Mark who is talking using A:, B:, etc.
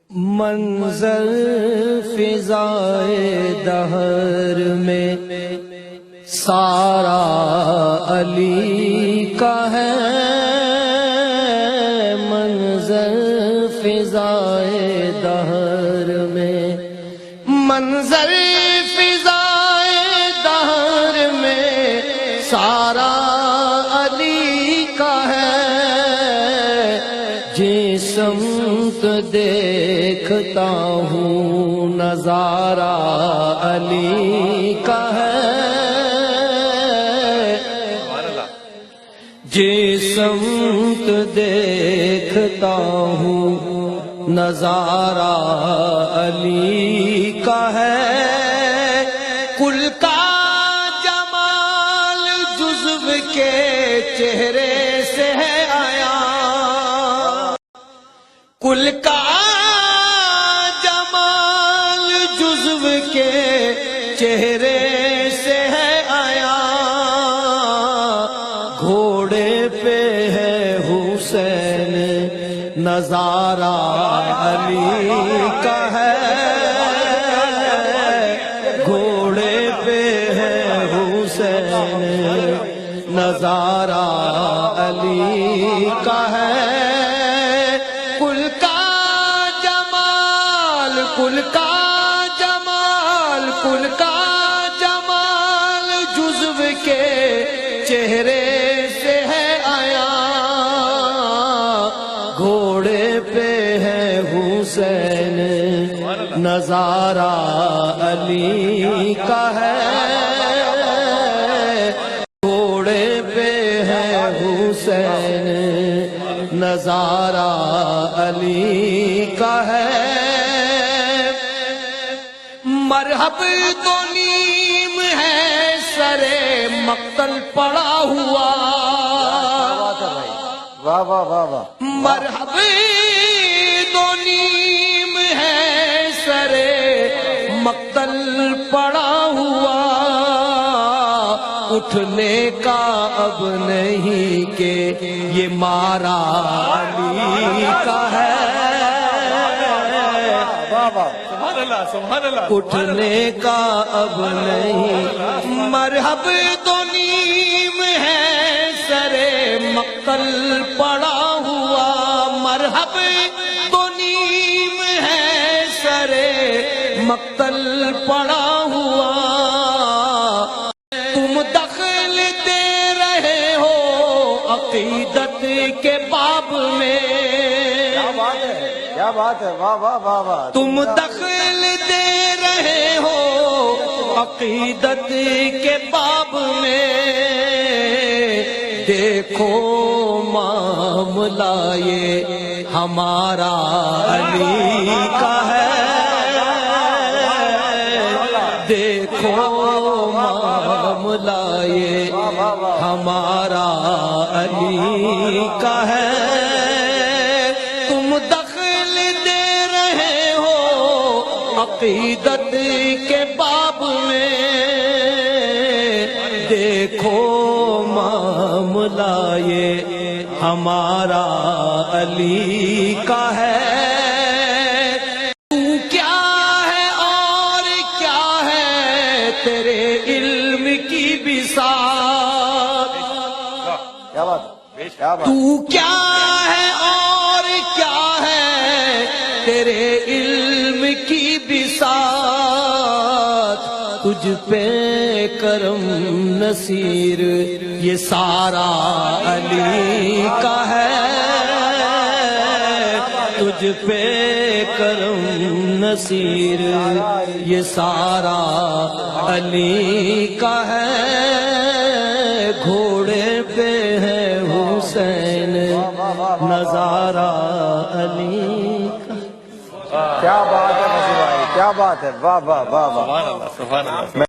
A: منظر فضائے دہر میں سارا علی کا ہے، منظر فضائے دہر میں، منظر فضائے دہر میں سارا علی کا ہے، جس سمت دیکھتا ہوں نظارہ علی کا ہے، جس سمت دیکھتا ہوں نظارہ علی کا ہے، کل کا جمال جزو کے چہرے سے ہے آیا، کل کا جمال جزو کے چہرے سے ہے آیا، گھوڑے پہ ہے حسین نظارہ علی کا ہے، گھوڑے پہ ہے حسین نظارہ علی کا ہے، کل کا جمال، کل کا جمال، کل کا جمال جزو کے چہرے سے ہے آیا، گھوڑے پہ ہے حسین نظارہ علی کا ہے، گھوڑے پہ ہے حسین نظارہ علی کا ہے، مرحب تو نیم ہے سرے مقتل پڑا ہوا،
B: واہ واہ واہ واہ،
A: مرحب تو نیم ہے سرے مقتل پڑا ہوا، اٹھنے کا اب نہیں کہ یہ مارا علی کا ہے، اٹھنے کا اب نہیں، مرحب تو نیم ہے سرے مقتل پڑا ہوا، مرحب تو نیم ہے سرے مقتل پڑا ہوا، تم دخل دے رہے ہو عقیدت کے باب میں،
B: کیا بات ہے، واہ واہ واہ واہ،
A: تم دخل دے رہے ہو عقیدت کے باب میں، دیکھو معاملہ یہ ہمارا علی کا ہے، دیکھو معاملہ یہ ہمارا علی کا ہے، تم دخل دے رہے ہو عقیدت کے باب میں، دیکھو معاملہ یہ ہمارا علی کا ہے، تو کیا ہے اور کیا ہے تیرے علم کی بساط،
B: کیا بات ہے، کیا بات،
A: تو کیا ہے اور کیا ہے تیرے علم کی بساط، تجھ پہ کرم نصیر یہ سارا علی کا ہے، تجھ پہ کرم نصیر یہ سارا علی کا ہے، گھوڑے پہ ہے حسین نظارہ علی کا،
B: کیا بات ہے، کیا بات ہے، واہ واہ واہ واہ،